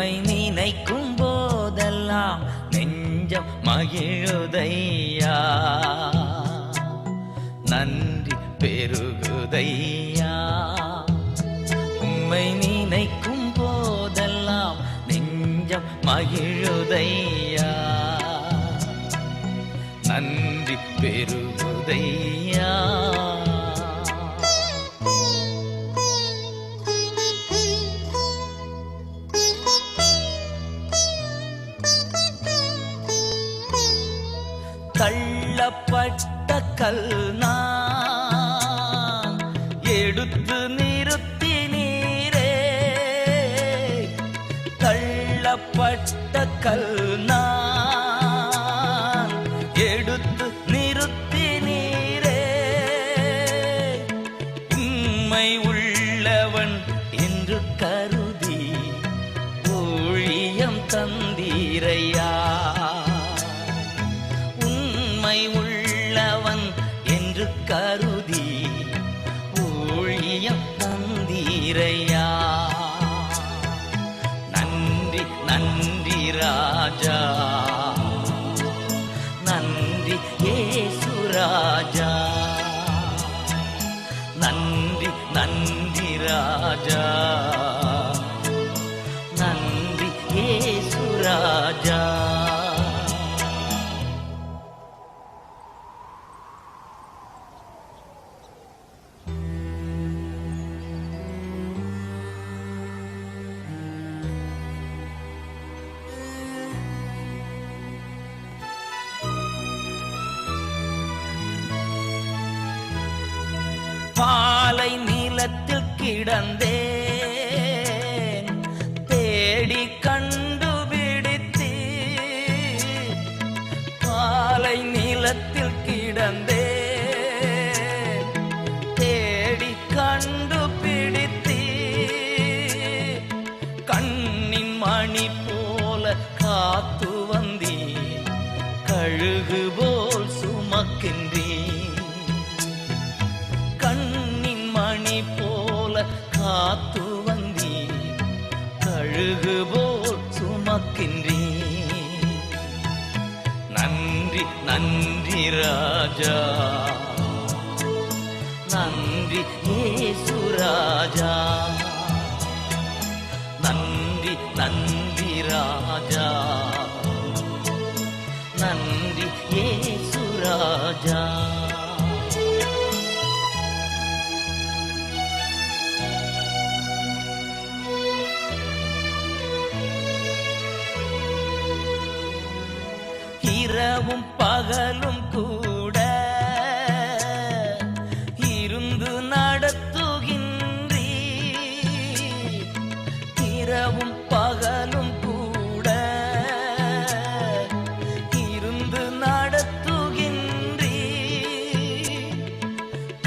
உம்மை நினைக்கும் போதெல்லாம் நெஞ்சம் மகிழுதையா, நன்றி பெருகுதையா. உம்மை நினைக்கும் போதெல்லாம் நெஞ்சம் மகிழுதையா, நன்றி பெருகுதையா. தள்ளப்பட்ட கல் நான் எடுத்து நிறுத்தினீரே, தள்ளப்பட்ட கல் நான் எடுத்து நிறுத்தினீரே. உண்மை உள்ளவன் என்று கருதி ஊழியம் தந்தீரையா, உள்ளவன் என்று கருதி ஊழியம் தந்தீரையா. நன்றி நன்றி ராஜா, நன்றி இயேசு ராஜா, நன்றி நன்றி ராஜா, நன்றி இயேசு ராஜா. பாலை நிலத்தில் கிடந்தேன், தேடி கண்டுபிடித்தீ. பாலை நிலத்தில் கிடந்தேன், தேடி கண்டுபிடித்தீ. கண்ணின் மணி போல காத்து வந்தீ, கழுகு போல் சுமக்கின்றீ. கண்ணின் மணி போல காத்து வந்தீ, கழுகு போல் சுமக்கின்றீ. நன்றி நன்றி ராஜா, நன்றி இயேசு ராஜா, நன்றி நன்றி ராஜா, நன்றி இயேசு ராஜா. இரவும் பகலும் கூட இருந்து நடத்துகின்றீ, இரவும் பகலும் கூட இருந்து நடத்துகின்றீ.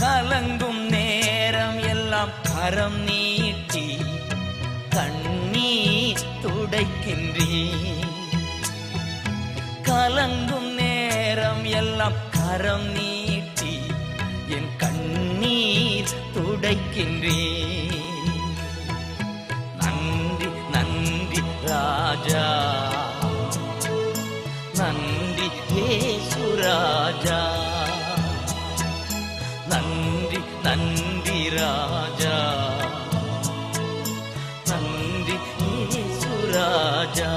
கலங்கும் நேரம் எல்லாம் கரம் நீட்டி கண்ணீர் துடைக்கின்றீ. கலங்கும் நேரம் எல்லாம் கரம் நீட்டி என் கண்ணீர் துடைக்கின்றீ. நன்றி நன்றி ராஜா, நன்றி இயேசு ராஜா, நன்றி நன்றி ராஜா, நன்றி இயேசு ராஜா.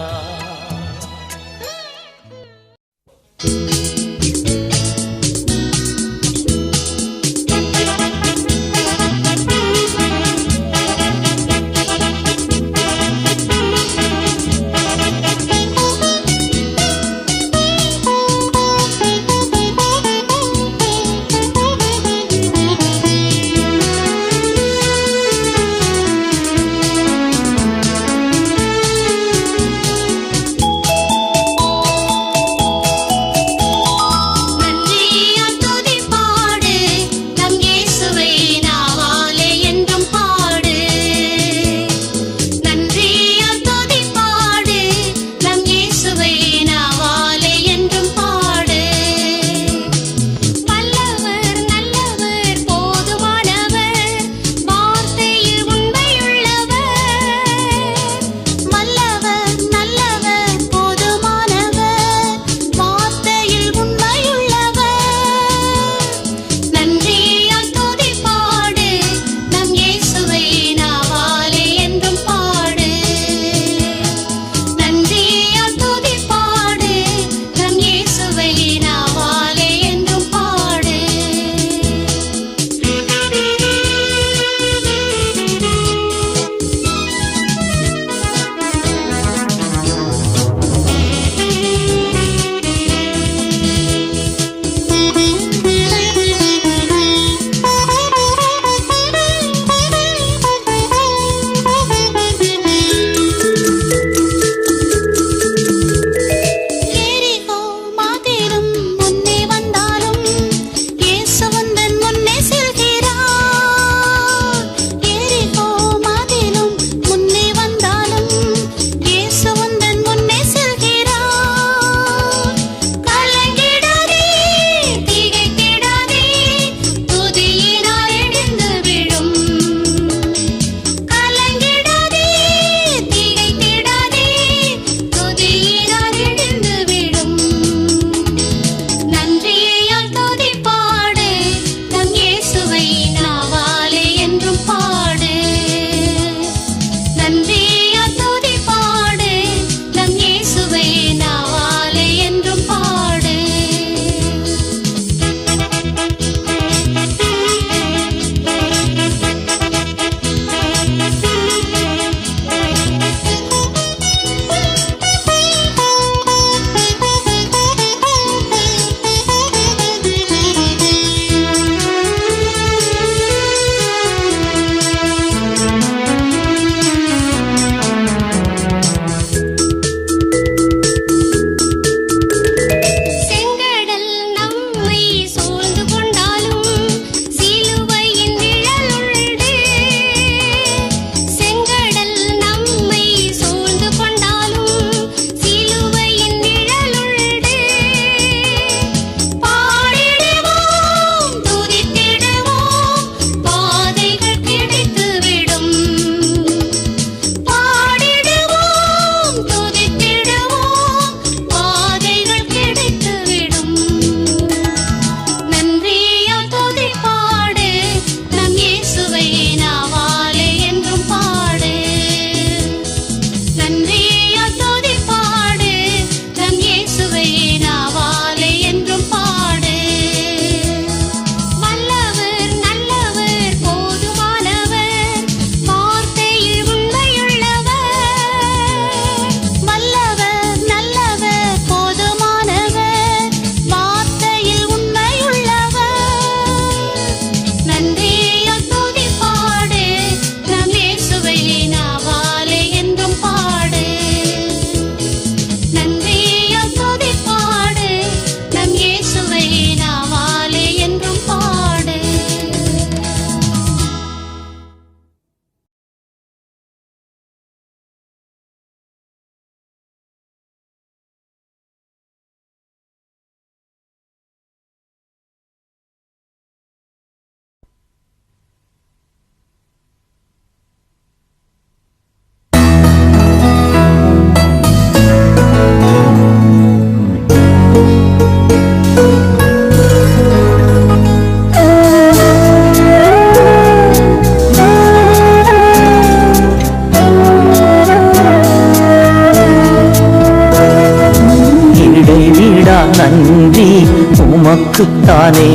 உமக்குத்தானே,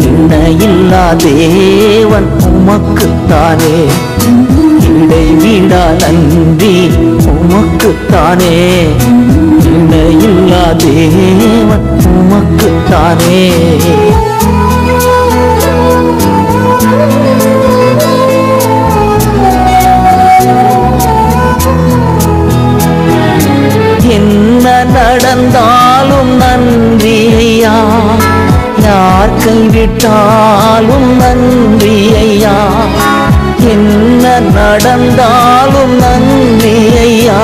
இணையில்லா தேவன் உமக்குத்தானே, இடைவிடா நன்றி உமக்குத்தானே, இணையில்லா தேவன் உமக்குத்தானே. என்ன நடந்தாலும் நன்றி ஐயா, யார் கைவிட்டாலும் நன்றி ஐயா, என்ன நடந்தாலும் நன்றி ஐயா,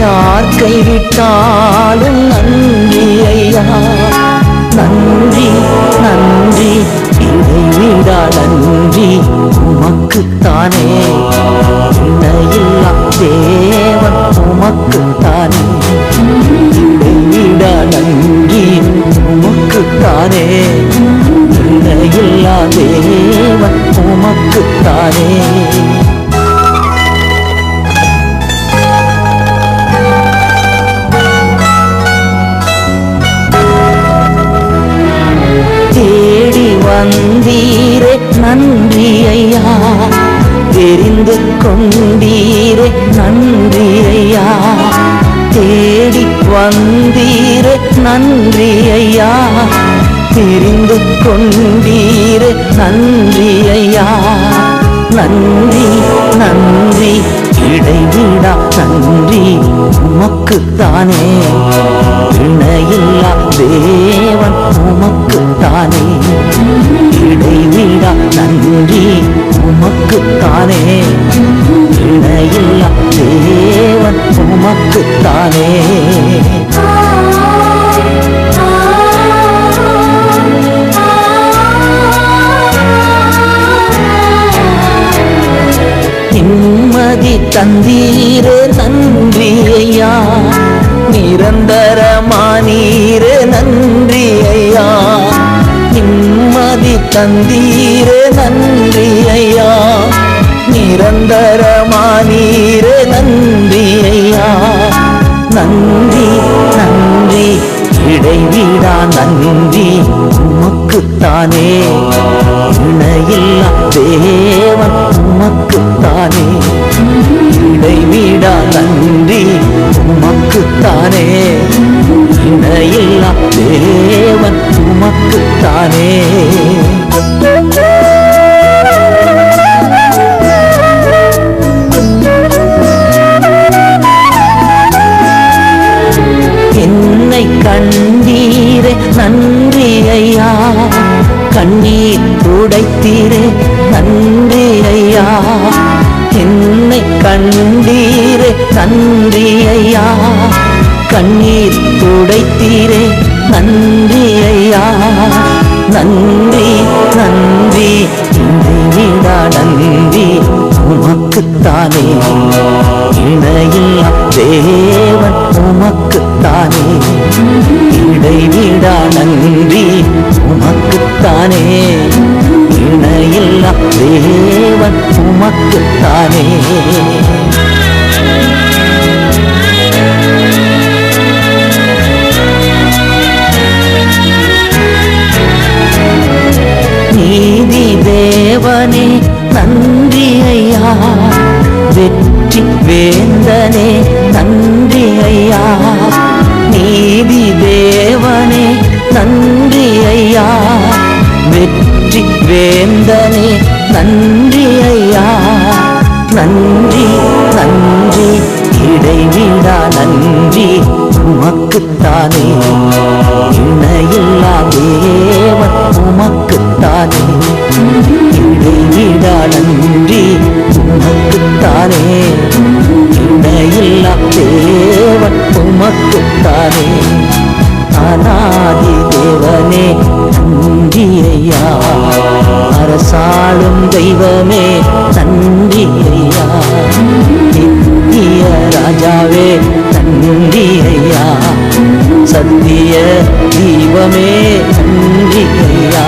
யார் கைவிட்டாலும் நன்றி ஐயா. நன்றி நன்றி இடைவிடா நன்றி உமக்குத்தானே, இணையில்லா தேவன் உமக்குத்தானே, இடைவிடா நன்றி உமக்குத்தானே, இணையில்லா தேவன் உமக்குத்தானே. தேடி வந்தீரே நன்றி ஐயா, தெரிந்து கொண்டீரே நன்றி ஐயா, தேடி வந்தீரே நன்றி ஐயா, தெரிந்து கொண்டீரே நன்றி ஐயா. நன்றி நன்றி இடைவிடா நன்றி உமக்குத்தானே, இணையில்லா தேவன் உமக்குத்தானே, இடைவிடா நன்றி உமக்குத்தானே, இணையில்லா தேவன் உமக்குத்தானே. நிம்மதி தந்தீரே நன்றி ஐயா, நிரந்தரமானீரே நன்றி ஐயா, நிம்மதி தந்தீரே நன்றி ஐயா, நிரந்தரமானீரே நன்றி ஐயா. நன்றி நன்றி இடைவிடா நன்றி உமக்குத்தானே, இணையில்லா தேவன் உமக்குத்தானே, இடைவிடா நன்றி உமக்குத்தானே, இணையில்லா தேவன் உமக்குத்தானே. என்னை கண்டீரே நன்றி ஐயா, கண்ணீர் துடைத்தீரே நன்றி ஐயா, என்னை கண்டீரே நன்றி ஐயா, கண்ணீர் துடைத்தீரே நன்றி ஐயா. நன்றி நன்றி இடைவிடா நன்றி உமக்குத்தானே, இணையில்லா தேவன் உமக்குத்தானே, இடைவிடா நன்றி உமக்குத்தானே, இணையில்லா தேவன் உமக்குத்தானே. நீதி தேவனே நன்றி ஐயா, வெற்றி வேந்தனே நன்றி ஐயா, நீதி தேவனே நன்றி ஐயா, வெற்றி வேந்தனே நன்றி ஐயா. நன்றி நன்றி இடைவிடா நன்றி உமக்குத்தானே, இணையில்லா தேவன் உமக்குத்தானே, இடைவிடா நன்றி உமக்குத்தானே, இணையில்லா தேவன் உமக்குத்தானே. அநாதி தேவனே நன்றி ஐயா, அரசாளும் தெய்வமே நன்றி ஐயா, நித்திய ராஜாவே நன்றி ஐயா, சத்திய தீபமே நன்றி ஐயா.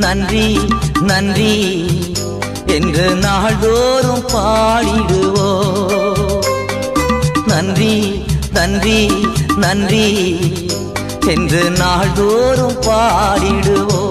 நன்றி நன்றி என்று நாள்தோறும் பாடிடுவோ. நன்றி நன்றி நன்றி என்று நாள்தோறும் பாடிடுவோ.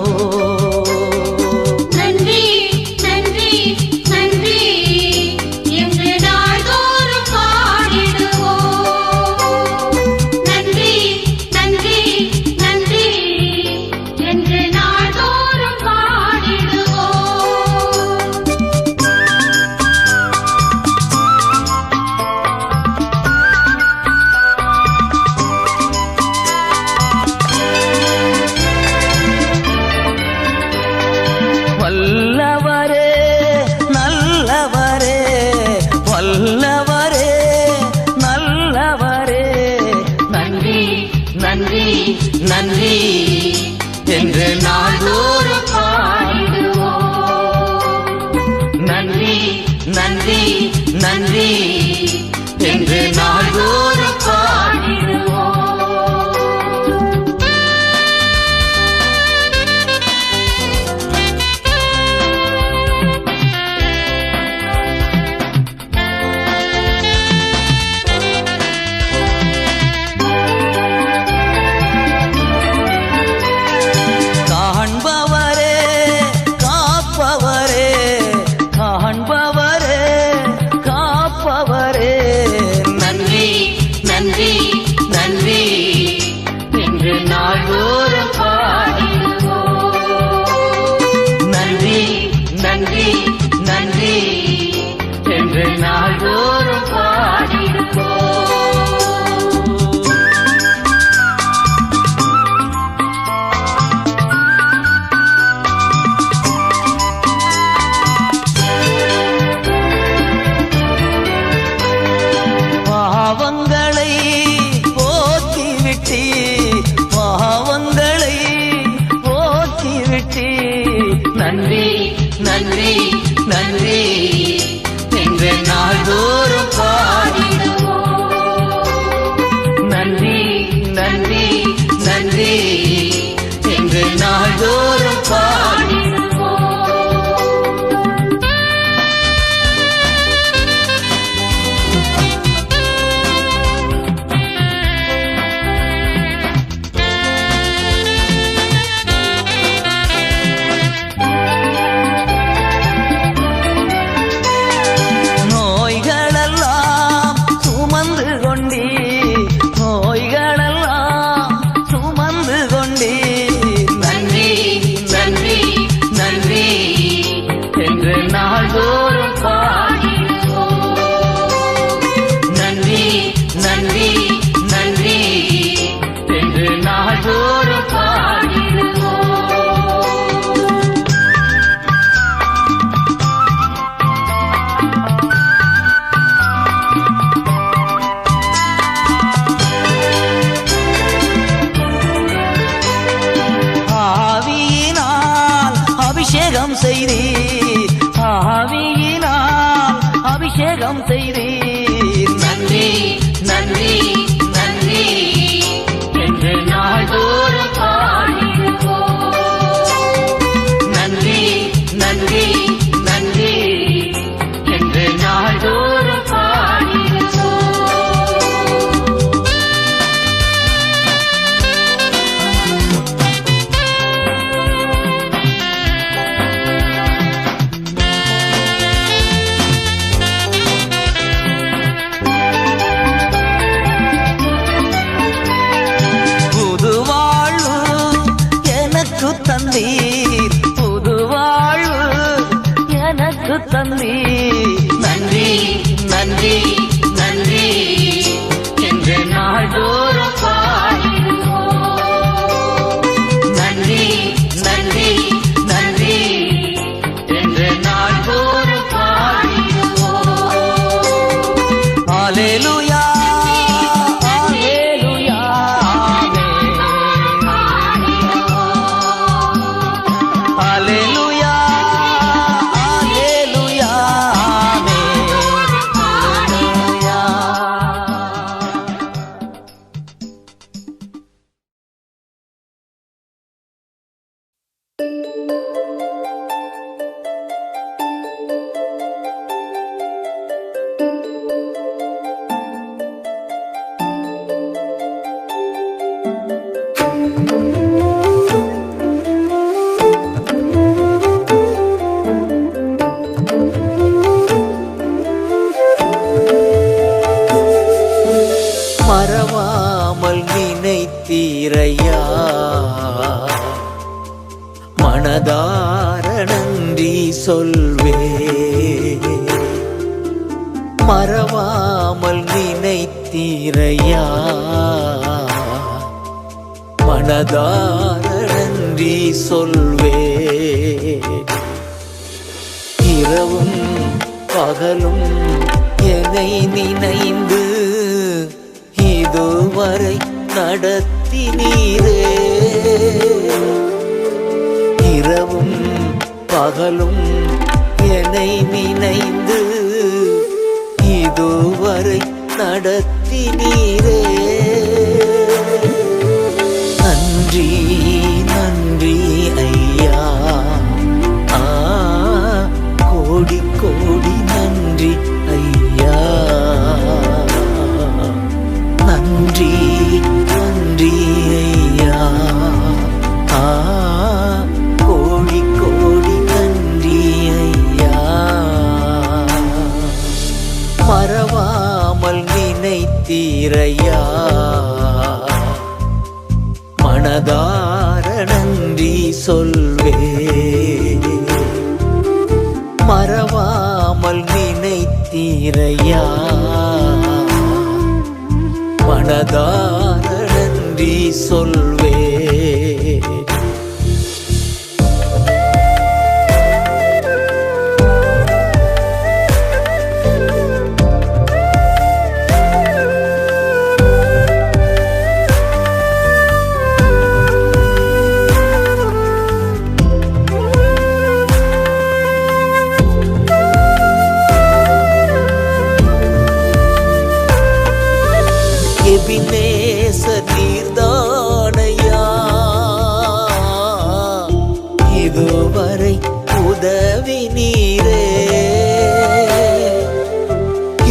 வல்லவரே நல்லவரே வல்லவரே நல்லவரே நன்றி நன்றி நன்றி என்று நாள்தோறும் பாடிடுவோம். நன்றி நன்றி நன்றி என்று நாள்தோறும் பாடிடுவோம். பாவங்களை போக்கிவிட்டி பாவங்களை போக்கிவிட்டி நன்றி நன்றி நன்றி என்று நாள்தோறும் பாடிடுவோம். நன்றி நன்றி நன்றி என்று நாள்தோறும் பாடிடுவோம். நோய்களெல்லாம் சுமந்து கொண்டீ நோய்களெல்லாம் சுமந்து கொண்டீ நன்றி நன்றி நன்றி என்று நாள்தோறும் பாடிடுவோம். நன்றி நன்றி நன்றி என்று நாள்தோறும் பாடிடுவோம். ஆவியினால் அபிஷேகம் செய்தீ ஆவியினால் அபிஷேகம் செய்தீ நன்றி நன்றி நன்றி என்று நாள்தோறும் பாடிடுவோம். நன்றி நன்றி நன்றி என்று நாள்தோறும் பாடிடுவோம். புது வாழ்வு எனக்கு தந்தீர் புது வாழ்வு எனக்கு தந்தீர் நன்றி நன்றி நன்றி என்று நாள்தோறும் பாடிடுவோம். நன்றி நன்றி நன்றி என்று நாள்தோறும் பாடிடுவோம். அல்லேலூயா அல்லேலூயா அல்லேலூயா அல்லேலூயா அல்லேலூயா. மறவாமல் நினைத்தீரையா, மனதார நன்றி சொல்வே. மறவாமல் நினைத்தீரையா, மனதார நன்றி சொல்வே. இரவும் பகலும் என்னை நினைந்து இதுவரை நடத்தினீரே. இரவும் பகலும் என்னை நினைந்து இதுவரை நடத்தினீரே. நன்றி நன்றி ஐயா, கோடி கோடி நன்றி ஐயா. நன்றி நன்றி ஐயா, கோடி கோடி நன்றி ஐயா. மறவாமல் நினைத்தீரையா, மனதார நன்றி சொல்வே. மறவாமல் நினைத்தீரையா, மனதார நன்றி சொல்வே. எபினேசர் நீர்தானையா, இதுவரை உதவி நீரே.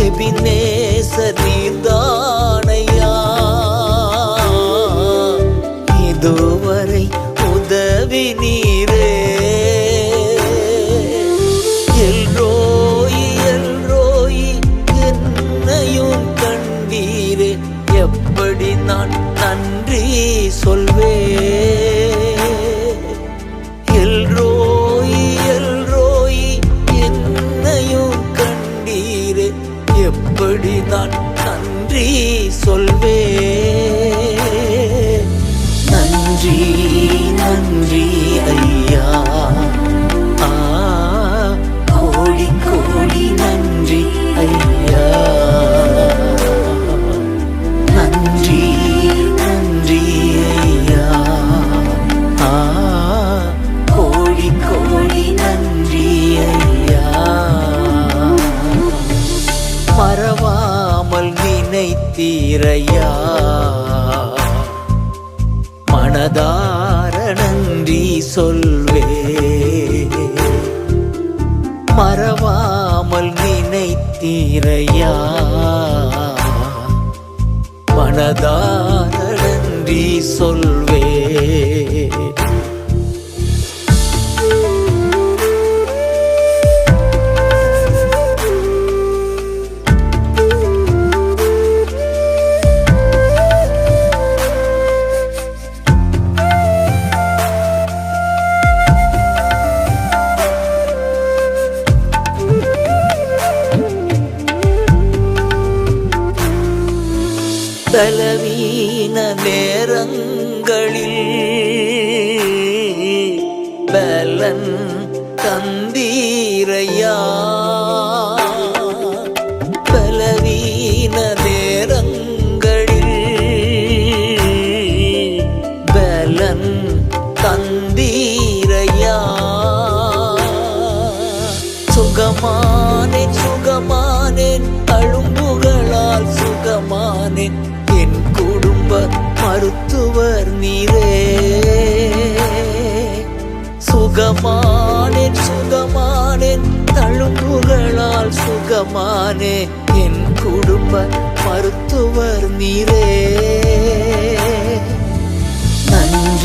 எபினேசர் நீர்தானையா, இதுவரை உதவி நீரே. எல்ரோயி எல்ரோயி என்னையும் கண்டீரே. எப்படி நான் நன்றி சொல்வே. எல்ரோயி எல்ரோயி என்னையும் கண்டீரே. எப்படி நான் நன்றி சொல்வே. நன்றி நன்றி ஐயா, கோடி கோடி நன்றி ஐயா. நன்றி நன்றி ஐயா, கோடி கோடி நன்றி ஐயா. மறவாமல் நினைத்தீரையா, மனதார நன்றி சொல்வே. மறவாமல் நினைத்தீரையா, மனதார நன்றி சொல்வே. பலவீன நேரங்களில் பலன் தந்தீரையா. பலவீன நேரங்களில் பலன் தந்தீரையா. சுகமானேன் சுகமானேன் அழும்புகளால் சுகமானேன். என் குடும்ப மருத்துவர் நீரே. சுகமானேன் சுகமானேன் தழும்புகளால் சுகமானே. என் குடும்ப மருத்துவர் நீரே.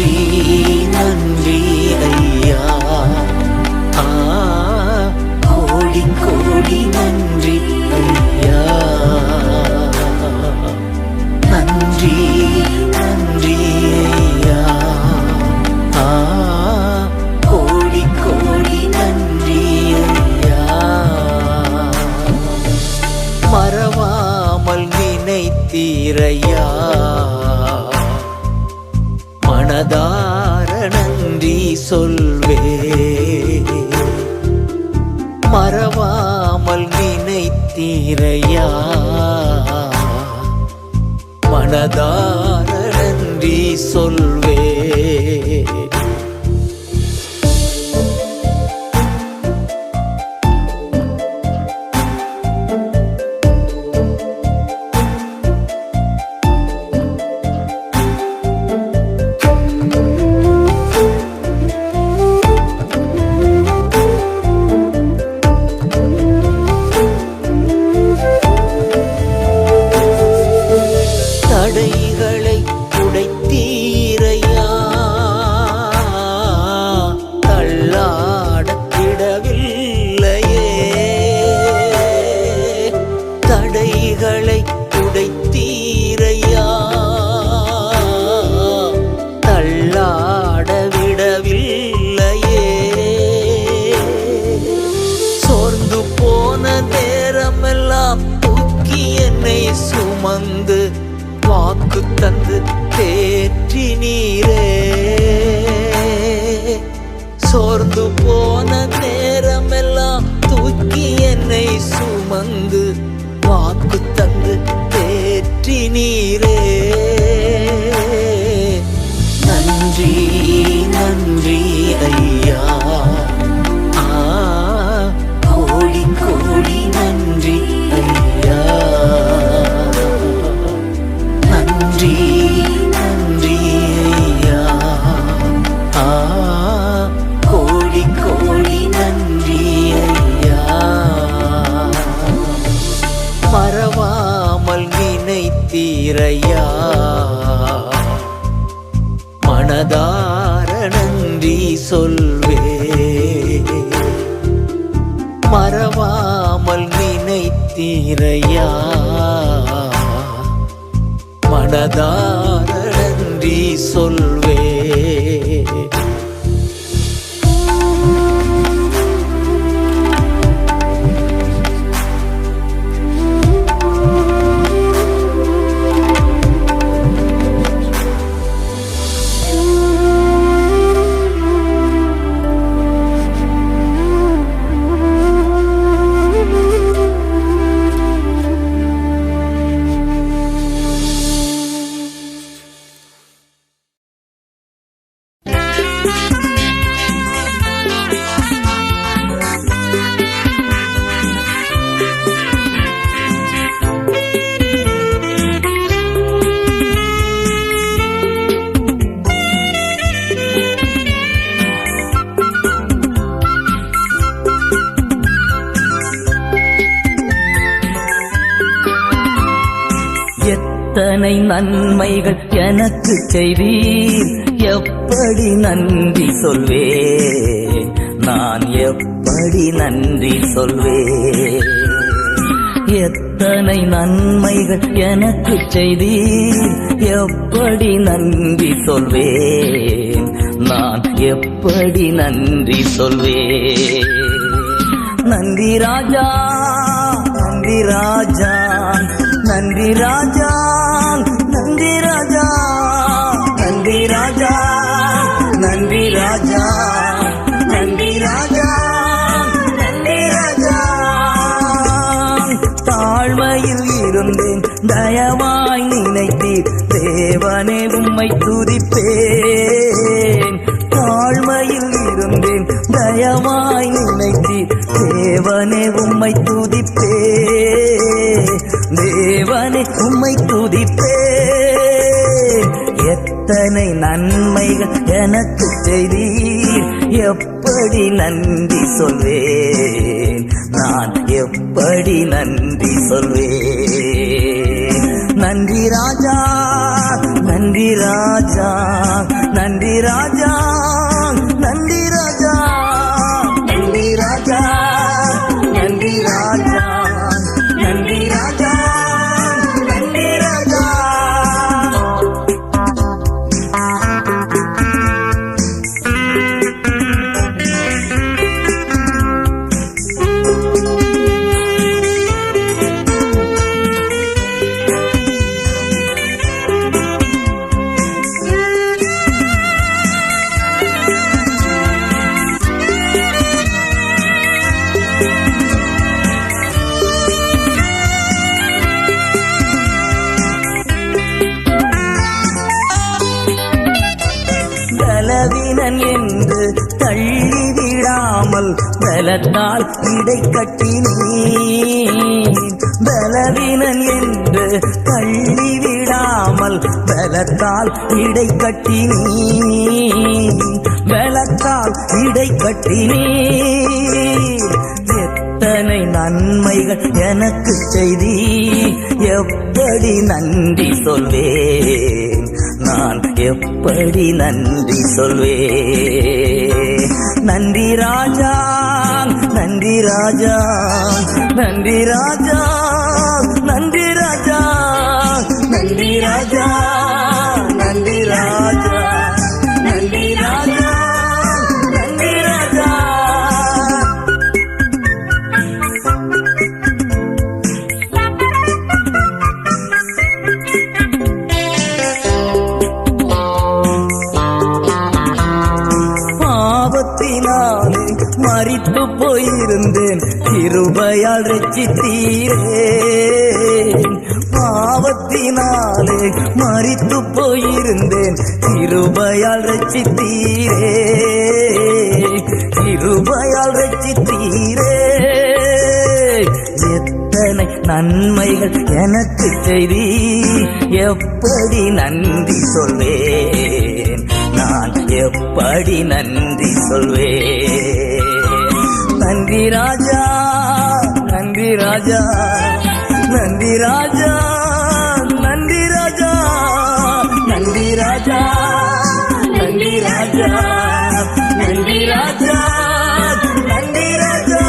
நன்றி நன்றி ஐயா, கோடி கோடி நன்றி ஐயா, நன்றி நன்றி ஐயா, கோடி கோடி நன்றி ஐயா. மறவாமல் நினைத்தீரையா, மனதார நன்றி சொல்வே. மறவாமல் நினைத்தீரையா, மனதார நன்றி சொல்வே. தடைகளை உடைத்தீரையா, தள்ளாடத் விடவில்லையே. தடைகளை உடைத்தீரையா, தள்ளாட விடவில்லையே. சோர்ந்து போன நேரமெல்லாம் தூக்கி என்னை சுமந்து வாக்கு தந்து தேற்றி நீரே. சோர்ந்து போன நேரமெல்லாம் தூக்கி என்னை சுமந்து வாக்கு தந்து தேற்றி நீரே. நன்றி நன்றி ஐயா, கோடி கோடி நன்றி ஐயா, நன்றி நன்றி ஐயா, கோடி கோடி நன்றி ஐயா. மறவாமல் நினைத்தீரையா, மனதார நன்றி சொல்வே. மறவாமல் நினைத்தீரையா, மனதார நன்றி சொல்வே. எத்தனை நன்மைகள் எனக்கு செய்தீர், எப்படி நன்றி சொல்வேன், நான் எப்படி நன்றி சொல்வேன். எத்தனை நன்மைகள் எனக்கு செய்தீர், எப்படி நன்றி சொல்வேன், நான் எப்படி நன்றி சொல்வேன். நன்றி ராஜா நன்றி ராஜா நன்றி ராஜா நன்றி ராஜா நன்றி ராஜா நன்றி ராஜா நன்றி ராஜா நன்றி ராஜா. தாழ்மையில் இருந்தேன் தயவாய் நினைத்தீர், தேவனே உம்மை துதிப்பேன். தாழ்மையில் இருந்தேன் தயவாய் நினைத்தீர், தேவனே உம்மை துதிப்பேன். தேவனே உம்மை துதிப்பேன். எத்தனை நன்மைகள் எனக்கு செய்தீர், எப்படி நன்றி சொல்வேன், நான் எப்படி நன்றி சொல்வேன். நன்றி ராஜா நன்றி ராஜா நன்றி ராஜா நன்றி ராஜா நன்றி ராஜா நன்றி ராஜா நன்றி ராஜா நன்றி ராஜா. பலவீனன் என்று தள்ளிவிடாமல் பலத்தால் இடை கட்டினேன். பலவீனன் என்று தள்ளிவிடாமல் பலத்தால் இடை கட்டினேன். பலத்தால் இடை கட்டினேன். எத்தனை நன்மைகள் எனக்கு செய்தி, எப்படி நன்றி சொல்வேன், நான் எப்படி நன்றி சொல்வேன். நன்றி ராஜா நன்றி ராஜா நன்றி ராஜா நன்றி ராஜா நன்றி ராஜா நன்றி ராஜா நன்றி ராஜா நன்றி ராஜா. பாவத்தினாலே மரித்து போயிருந்தேன், கிருபையால் ரட்சித்தீரே. பாவத்தினாலே மரித்து போயிருந்தேன், கிருபையால் ரட்சித்தீரே. கிருபையால் ரட்சித்தீரே. எத்தனை நன்மைகள் எனக்கு செய்தி, எப்படி நன்றி சொல்வேன், நான் எப்படி நன்றி சொல்வேன். நன்றி ராஜா நன்றி ராஜா நன்றி ராஜா நன்றி ராஜா நன்றி ராஜா நன்றி ராஜா நன்றி ராஜா நன்றி ராஜா.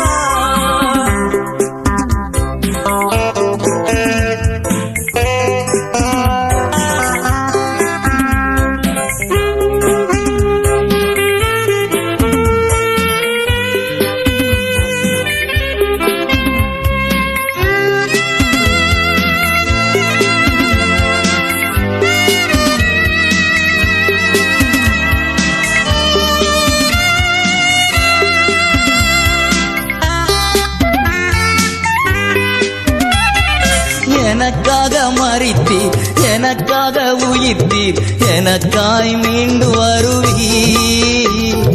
எனக்காக மரித்தீர், எனக்காக உயிர்த்தீர், எனக்காய் மீண்டு வருவீர்.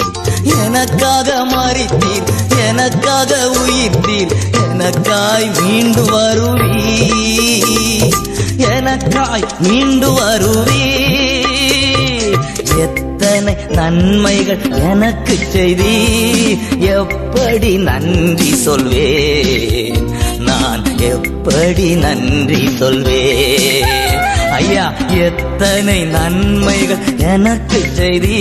எனக்காக மரித்தீர், எனக்காக உயிர்த்தீர், எனக்காய் மீண்டு வருவீர். எனக்காய் மீண்டு வருவீர். எத்தனை நன்மைகள் எனக்கு செய்தி, எப்படி நன்றி சொல்வேன், நான் எப்படி நன்றி சொல்வேன். ஐயா, எத்தனை நன்மைகள் எனக்கு செய்தி,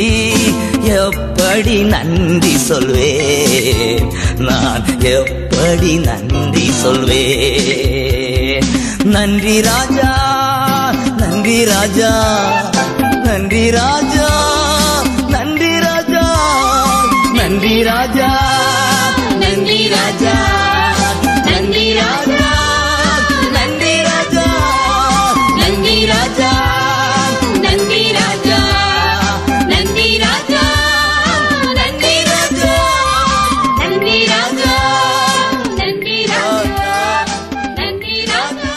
எப்படி நன்றி சொல்வேன், நான் எப்படி நன்றி சொல்வேன். நன்றி ராஜா நன்றி ராஜா நன்றி ராஜா நன்றி ராஜா நன்றி ராஜா நன்றி ராஜா நன்றி ராஜா நன்றி ராஜா நன்றி ராஜா நன்றி ராஜா நன்றி ராஜா நன்றி ராஜா நன்றி ராஜா நன்றி ராஜா நன்றி ராஜா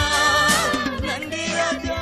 நன்றி ராஜா.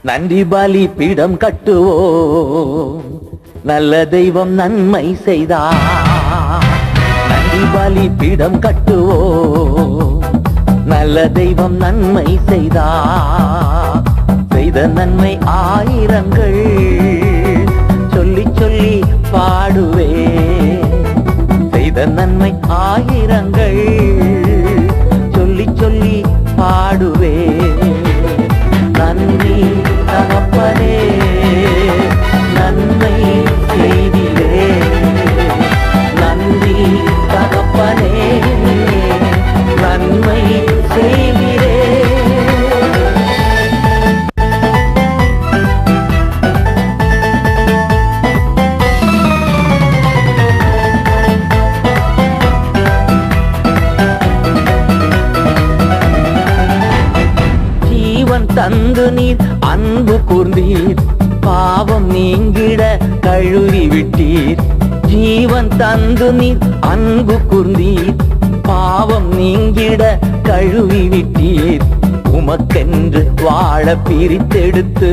நன்றி பலி பீடம் கட்டுவோம், நல்ல தெய்வம் நன்மை செய்தார். நன்றி பலி பீடம் கட்டுவோம், நல்ல தெய்வம் நன்மை செய்தார். செய்த நன்மை ஆயிரங்கள் சொல்லி சொல்லி பாடுவே. செய்த நன்மை ஆயிரங்கள் சொல்லி சொல்லி பாடுவே. நன்றி தகப்பனே, நன்மை செய்திலே. நன்றி தகப்பனே, நன்மை செய்திலே. தந்து நீர் அன்பு கூர்ந்தீர், பாவம் நீங்கிட கழுவி விட்டீர். ஜீவன் தந்து நீர் அன்பு கூர்ந்தீர், பாவம் நீங்கிட கழுவி விட்டீர். உமக்கென்று வாழ பிரித்தெடுத்து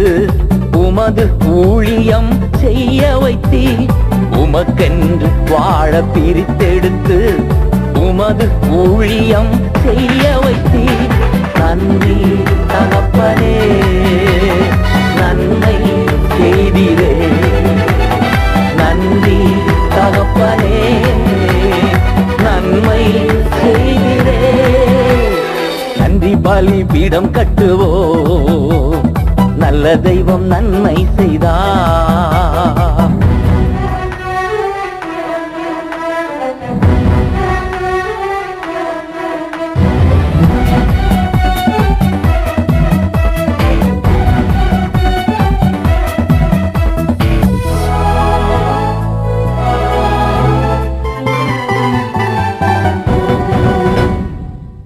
உமது ஊழியம் செய்ய வைத்தீர். உமக்கென்று வாழ பிரித்தெடுத்து உமது ஊழியம் செய்ய வைத்தீர். நன்றி தகப்பனே, நன்மை செய்திரே. நன்றி தகப்பனே, நன்மை செய்திரே. நன்றி பலி பீடம் கட்டுவோம், நல்ல தெய்வம் நன்மை செய்தார்.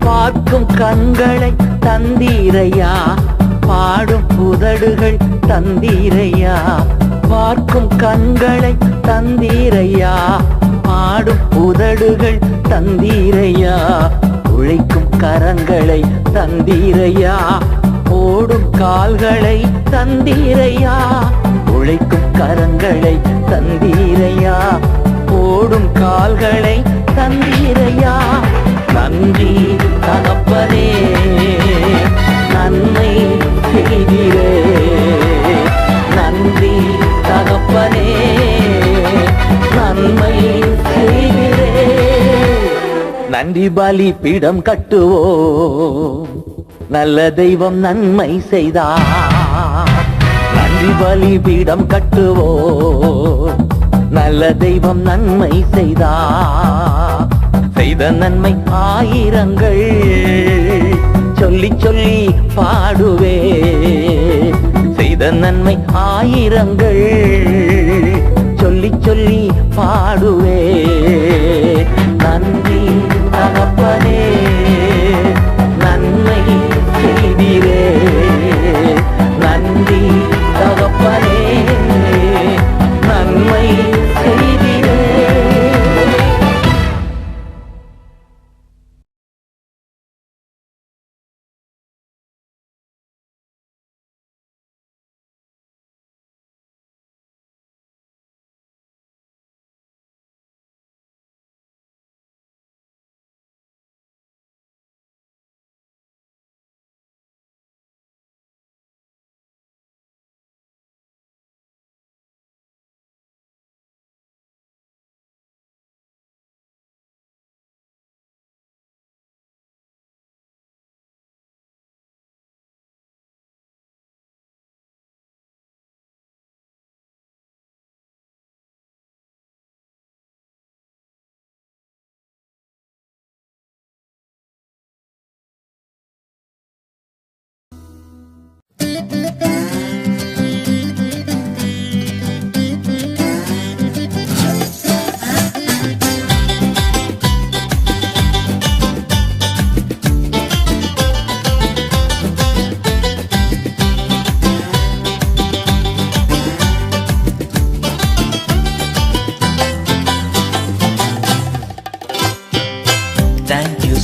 பார்க்கும் கண்களை தந்தீரையா, பாடும் உதடுகள் தந்தீரையா. பார்க்கும் கண்களை தந்தீரையா, பாடும் உதடுகள் தந்தீரையா. உழைக்கும் கரங்களை தந்தீரையா, ஓடும் கால்களை தந்தீரையா. உழைக்கும் கரங்களை தந்தீரையா, ஓடும் கால்களை தந்தீரையா. நன்றி தகப்பனே, நன்மை செய்திரே. நன்றி தகப்பனே, நன்மை செய்திரே. நன்றி பலி பீடம் கட்டுவோம், நல்ல தெய்வம் நன்மை செய்தார். நன்றி பலி பீடம் கட்டுவோம், நல்ல தெய்வம் நன்மை செய்தார். செய்த நன்மை ஆயிரங்கள் சொல்லி சொல்லி பாடுவே. செய்த நன்மை ஆயிரங்கள் சொல்லி சொல்லி பாடுவே. நன்றி தகப்பனே, நன்மை செய்திரே. நன்றி தகப்பனே, நன்மை செய்திரே.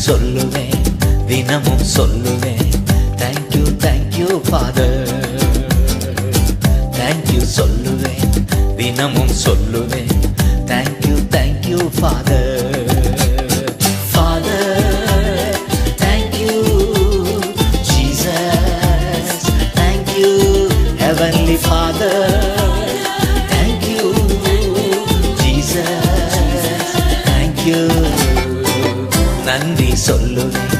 சொல்லுவேன், தினமும் சொல்லுவேன். Thank you thank you father. சொல்லுவேன், தினமும் சொல்லுவேன். Thank you thank you father, father thank you Jesus, thank you heavenly father, thank you Jesus, thank you. நன்றி சொல்லுவேன்,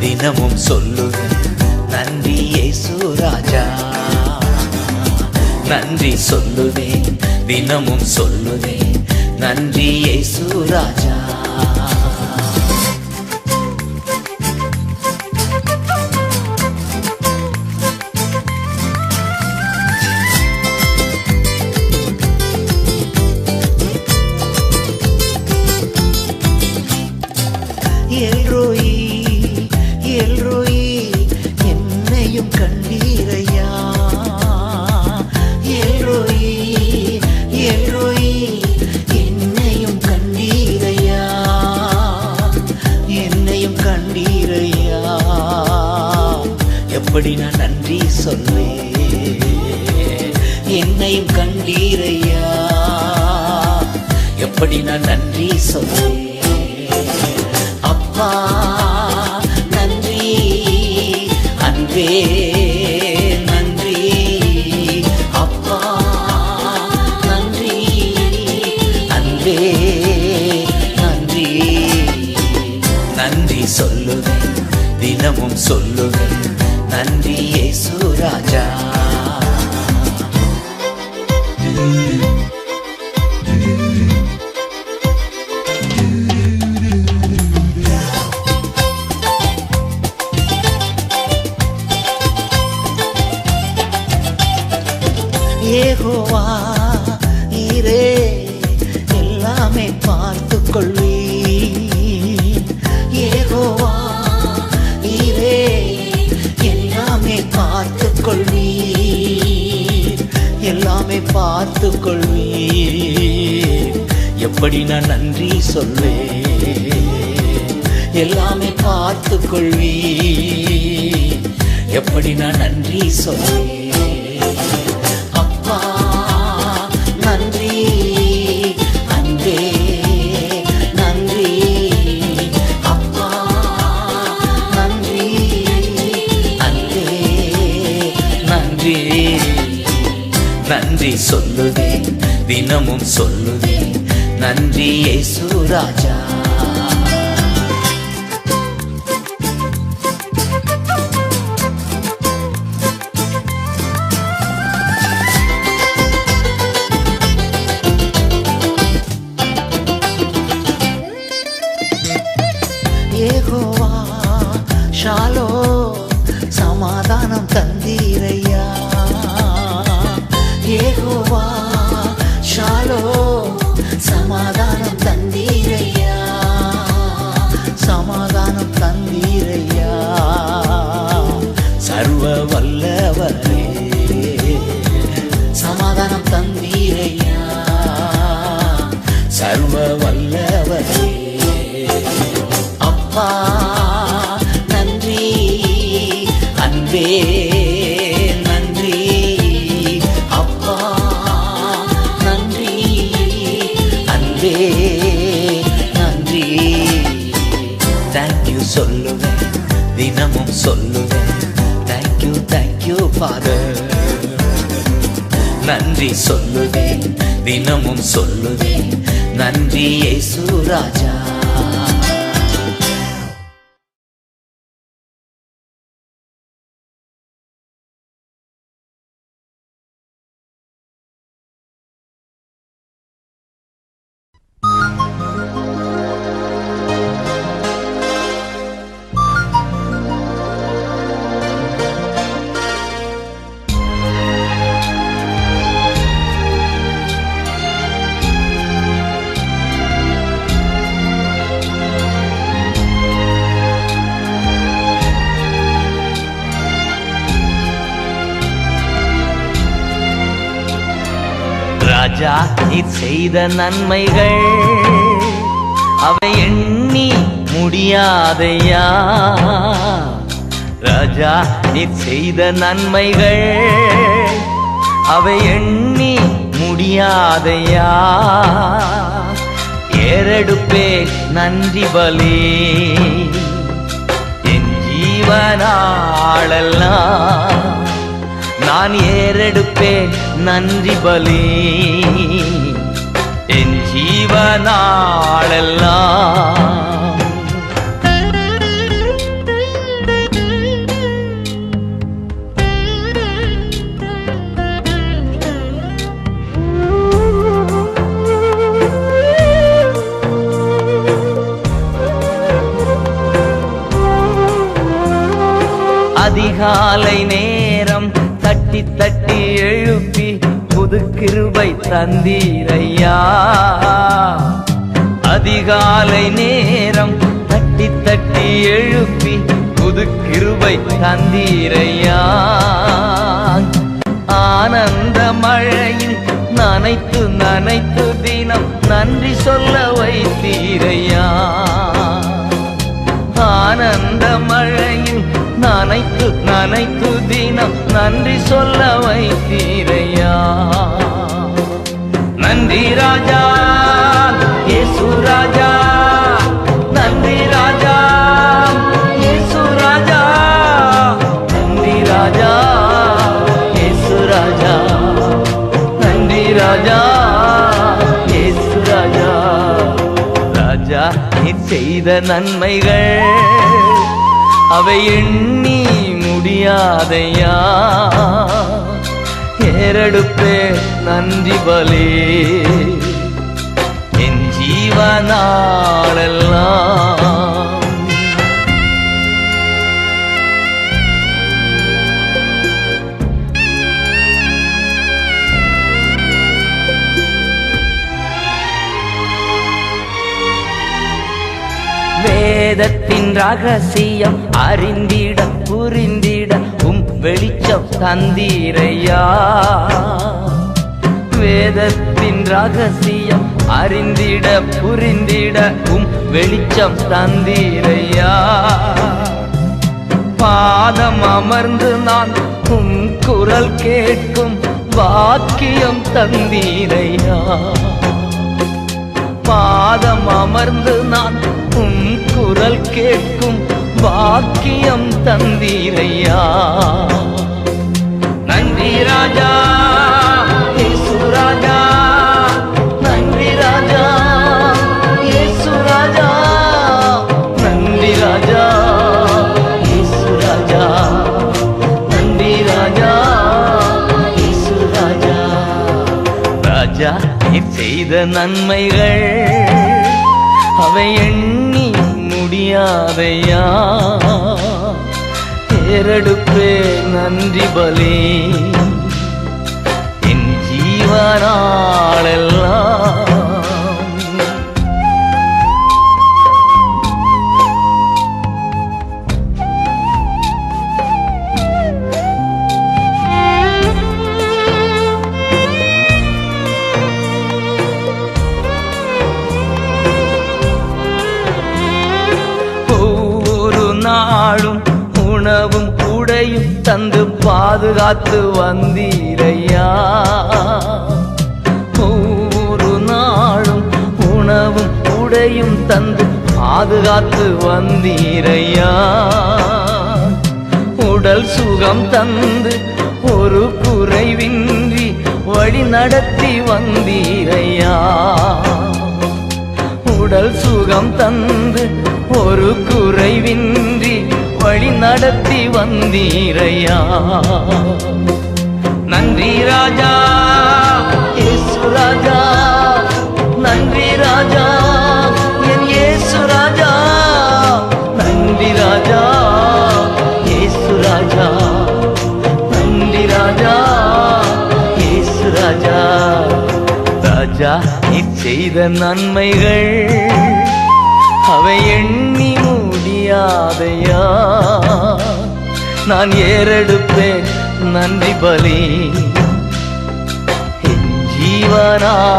தினமும் சொல்லுவேன். நன்றி இயேசு ராஜா, நன்றி சொல்லுவேன், தினமும் சொல்லுவேன். நன்றி இயேசு ராஜா. எல்ரோயி எல்ரோயி என்னையும் கண்டீரையா, எல்ரோயி எல்ரோயி என்னையும் கண்டீரையா, என்னையும் கண்டீரையா. எப்படி நான் நன்றி சொல்வேன், என்னையும் கண்டீரையா, எப்படி நான் நன்றி சொல்வேன். அப்பா நன்றி, அன்பே நன்றி, அப்பா நன்றி, அன்பே நன்றி. நன்றி சொல்லுவேன், தினமும் சொல்லுவேன். நன்றி இயேசு ராஜா. யெகோவா நீரே எல்லாமே பார்த்து கொள்வீர், யெகோவா நீரே எல்லாமே பார்த்து கொள்வீர், எல்லாமே பார்த்து கொள்வீர். எப்படி நான் நன்றி சொல்வேன், எல்லாமே பார்த்து கொள்வீர். எப்படி நான் நன்றி சொல்வேன். அப்பா நன்றி, அன்பே நன்றி, அப்பா நன்றி, அன்பே நன்றி. நன்றி சொல்லுவேன், தினமும் சொல்லுவேன். நன்றி இயேசு ராஜா. யெகோவா ஷாலோ சமாதானம் தந்தீரையா, யெகோவா ஷாலோ சமாதானம் தந்தீரையா, சமாதானம் தந்தீரையா. சர்வ வல்லவரே சமாதானம் தந்தீரையா, சர்வ வல்லவரே. அப்பா நன்றி, அன்பே நன்றி, அப்பா நன்றி, அன்பே நன்றி. தேங்க்யூ சொல்லுவேன், தினமும் சொல்லுவேன். Thank you thank you father. நன்றி சொல்லுவேன், தினமும் சொல்லுவேன். நன்றி இயேசு ராஜா. ராஜா நீர் செய்த நன்மைகள் அவை எண்ணி முடியாதையா. ராஜா நீர் செய்த நன்மைகள் அவை எண்ணி முடியாதையா. ஏறெடுப்பேன் நன்றி பலி என் ஜீவனாளெல்லாம். நான் ஏறெடுப்பேன் நன்றி பலி என் ஜீவனாளெல்லாம். அதிகாலை நேரம் தட்டி தட்டி எழுப்பி புது கிருபை தந்தீரையா. அதிகாலை நேரம் தட்டி தட்டி எழுப்பி புது கிருபை தந்தீரையா. ஆனந்த மழையில் நனைத்து நனைத்து தினம் நன்றி சொல்ல வைத்தீரையா. ஆனந்த மழையில் நனைத்து நனைத்து தினம் நன்றி சொல்ல வைத்தீரையா. நன்றி ராஜா இயேசு ராஜா, நன்றி ராஜா இயேசு ராஜா, நன்றி ராஜா இயேசு ராஜா, நன்றி ராஜா இயேசு ராஜா. ராஜா நீர் செய்த நன்மைகள் அவை எண்ணி முடியாதையா. ஏறெடுப்பே நன்றி பலி என் ஜீவனாளெல்லாம். வேதத்தின் ரகசியம் அறிந்திட புரிந்திட வெளிச்சம் தந்தீரையா. வேதத்தின் ரகசியம் அறிந்திட புரிந்திட வெளிச்சம் தந்தீரையா. பாதம் அமர்ந்து நான் குரல் கேட்கும் வாக்கியம் தந்தீரையா. பாதம் அமர்ந்து நான் குரல் கேட்கும் வாக்கியம் தந்தீரையா. நன்றி ராஜா இயேசு ராஜா, நன்றி ராஜா இயேசு ராஜா, நன்றி ராஜா இயேசு ராஜா, நன்றி ராஜா இயேசு ராஜா. ராஜா நீர் செய்த நன்மைகள் அவை எண்ணி முடியாதையா. ஏறெடுப்பே நன்றி பலி என் ஜீவனாளெல்லாம். நாளும் உணவும் உடையும் தந்து பாதுகாத்து வந்தீரையா. ஒவ்வொரு நாளும் உணவும் உடையும் தந்து பாதுகாத்து வந்தீரையா. உடல் சுகம் தந்து ஒரு குறைவின்றி வழி நடத்தி வந்தீரையா. உடல் சுகம் தந்து ஒரு குறைவின்றி வழி நடத்தி வந்தீரையா. நன்றி ராஜா இயேசு ராஜா, நன்றி ராஜா என் இயேசு ராஜா, நன்றி ராஜா இயேசு ராஜா, நன்றி ராஜா இயேசு ராஜா. ராஜா நீர் செய்த நன்மைகள் அவை எண்ணி முடியாதையா. நான் ஏறெடுப்பேன் நன்றி பலி என் ஜீவனாளெல்லாம்.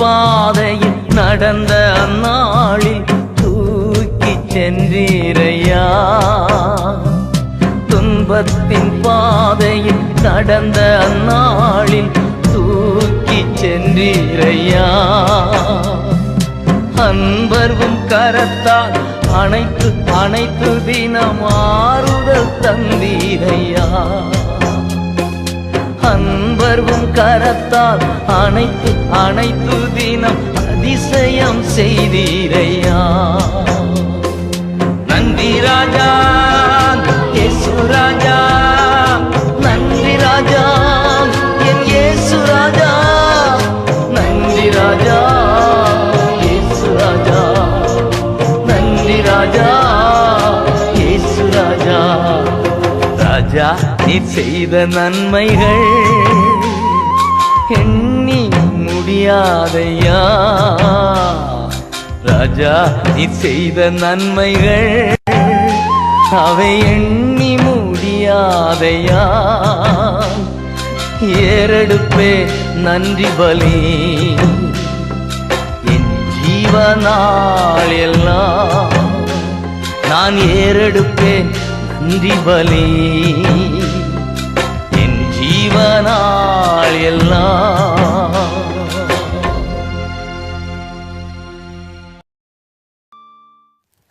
பாதையில் நடந்த அந்நாளில் தூக்கி சென்றீரையா. துன்பத்தின் பாதையில் நடந்த அந்நாளில் தூக்கி சென்றீரையா. அன்பர்வும் கரத்தால் அனைத்து அனைத்து தினம் ஆறுதல் தந்தீரையா. அன்பர்வும் கரத்தால் அனைத்து அனைத்து தினம் அதிசயம் செய்தீரையா. நன்றி ராஜா இயேசு ராஜா, நன்றி ராஜா என் இயேசு ராஜா, நன்றி ராஜா இயேசு ராஜா, நன்றி ராஜா இயேசு ராஜா. ராஜா நீர் செய்த நன்மைகள் எண்ணி முடியாதையா. ராஜா நீர் செய்த நன்மைகள் அவை எண்ணி முடியாதையா. ஏறெடுப்பே நன்றி பலி என் ஜீவனாள் எல்லாம். நான் ஏறெடுப்பேன் நன்றி பலி என் ஜீவனாள் எல்லாம்.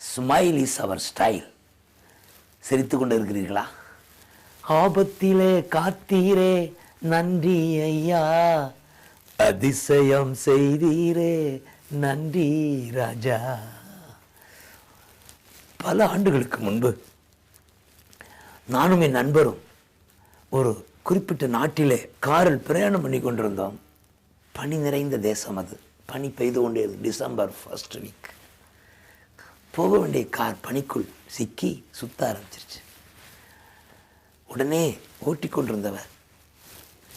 Smile is our style. சிரித்து கொண்டு இருக்கிறீர்களா? ஆபத்திலே காத்தீரே நன்றி ஐயா, அதிசயம் செய்தீரே நன்றி ராஜா. பல ஆண்டுகளுக்கு முன்பு நானும் என் நண்பரும் ஒரு குறிப்பிட்ட நாட்டிலே காரில் பிரயாணம் பண்ணி கொண்டிருந்தோம். பனி நிறைந்த தேசம் அது. பனி பெய்து கொண்டே டிசம்பர் ஃபர்ஸ்ட் வீக். போக வேண்டிய கார் பனிக்குள் சிக்கி சுத்த ஆரம்பிச்சிருச்சு. உடனே ஓட்டி கொண்டிருந்தவர்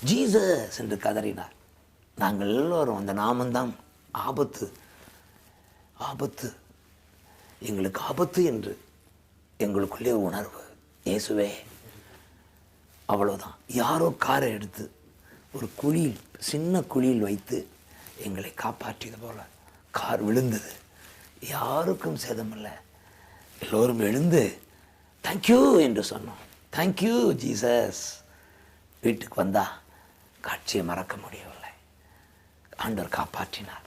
ஜீசஸ் என்று கதறினார். நாங்கள் எல்லோரும் அந்த நாமந்தான் ஆபத்து, ஆபத்து, எங்களுக்கு ஆபத்து என்று எங்களுக்குள்ளே உணர்வு. இயேசுவே, அவ்வளோதான். யாரோ காரை எடுத்து ஒரு குழியில், சின்ன குழியில் வைத்து எங்களை காப்பாற்றியது போல கார் விழுந்தது. யாருக்கும் சேதமில்லை. எல்லோரும் எழுந்து தேங்க்யூ என்று சொன்னோம். Thank you Jesus. வீட்டுக்கு வந்தா காட்சியை மறக்க முடியவில்லை. ஆண்டவர் காப்பாற்றினார்.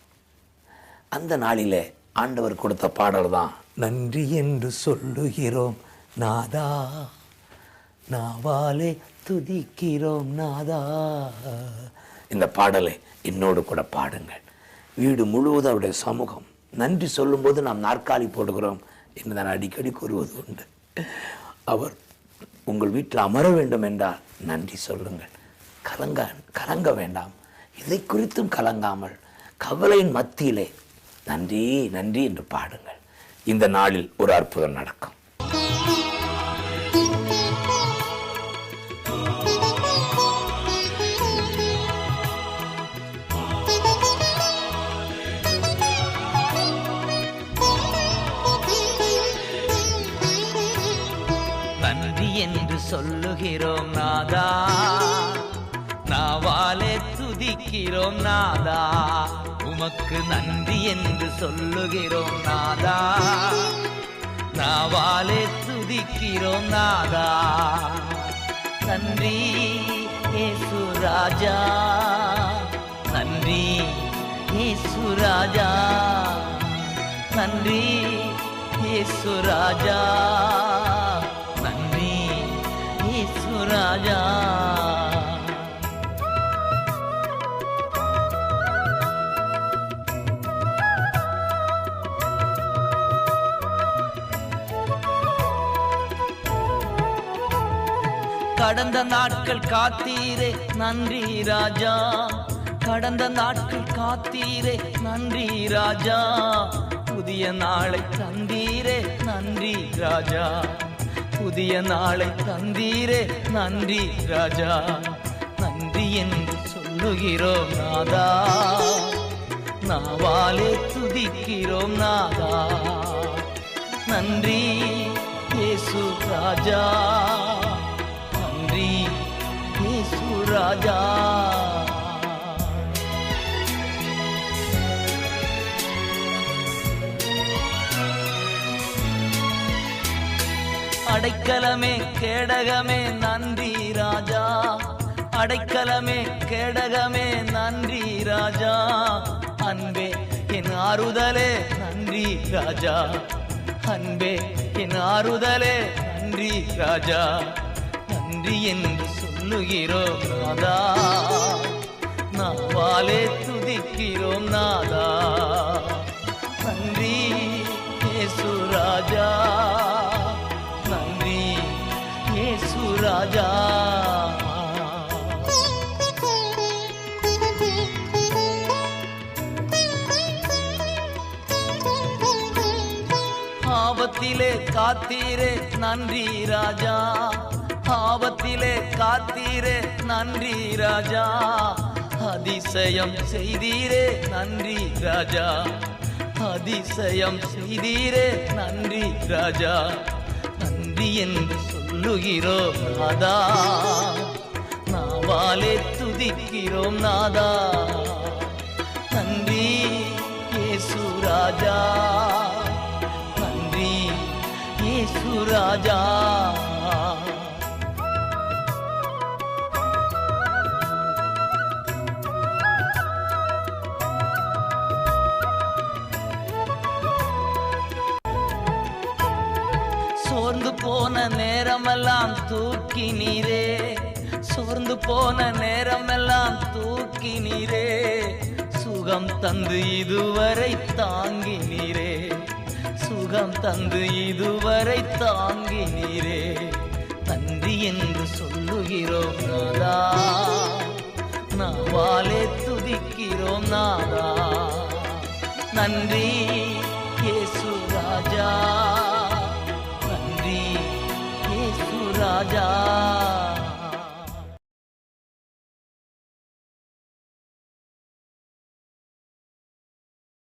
அந்த நாளிலே ஆண்டவர் கொடுத்த பாடல் தான் நன்றி என்று சொல்லுகிறோம் நாதா, நாவாலே துதிக்கிறோம் நாதா. இந்த பாடலை என்னோடு கூட பாடுங்கள். வீடு முழுவதும் அவருடைய சமூகம். நன்றி சொல்லும்போது நாம் நாற்காலி போடுகிறோம் என்று நான் அடிக்கடி கூறுவது உண்டு. அவர் உங்கள் வீட்டில் அமர வேண்டும் என்றால் நன்றி சொல்லுங்கள். கலங்க வேண்டாம். இதை குறித்தும் கலங்காமல் கவலையின் மத்தியிலே நன்றி நன்றி என்று பாடுங்கள். இந்த நாளில் ஒரு அற்புதம் நடக்கும். நன்றி என்று சொல்லுகிறோம் நாதா, நாவாலே துதிக்கிறோம் நாதா. உமக்கு நன்றி என்று சொல்லுகிறோம் நாதா, நாவாலே துதிக்கிறோம் நாதா. நன்றி இயேசு ராஜா, நன்றி இயேசு ராஜா, நன்றி இயேசு ராஜா, நன்றி இயேசு ராஜா. கடந்த நாட்கள் காத்தீரே நன்றி ராஜா, கடந்த நாட்கள் காத்தீரே நன்றி ராஜா. புதிய நாளை தந்தீரே நன்றி ராஜா, புதிய நாளை தந்தீரே நன்றி ராஜா. நன்றி என்று சொல்லுகிறோம் நாதா, நாவாலே துதிக்கிறோம் நாதா. நன்றி இயேசு ராஜா, நன்றி இயேசு ராஜா. அடைக்கலமே கேடகமே நன்றி ராஜா, அடைக்கலமே கேடகமே நன்றி ராஜா, அன்பே என் ஆறுதலே நன்றி ராஜா, அன்பே என் ஆறுதலே நன்றி ராஜா, நன்றி என்று சொல்லுகிறோம் நாதா, நாவாலே துதிக்கிறோம் நாதா, நன்றி இயேசு ராஜா, நன்றி இயேசு ராஜா. ஆபத்திலே காத்தீரே நன்றி ராஜா, ஆபத்திலே காத்தீரே நன்றி ராஜா, அதிசயம் செய்தீரே நன்றி ராஜா, அதிசயம் செய்தீரே நன்றி ராஜா, நன்றி என்று சொல்லுகிறோம் நாதா, நாவாலே துதிக்கிறோம் நாதா, நன்றி இயேசு ராஜா, நன்றி இயேசு ராஜா. சோர்ந்து போன நேரமெல்லாம் தூக்கினீரே, சோர்ந்து போன நேரமெல்லாம் தூக்கினீரே, சுகம் தந்து இதுவரை தாங்கினீரே, சுகம் தந்து இதுவரை தாங்கினீரே, நன்றி என்று சொல்லுகிறோம் நாதா, நாவாலே துதிக்கிறோம் நாதா, நன்றி இயேசு ராஜா, நன்றி இயேசு ராஜா.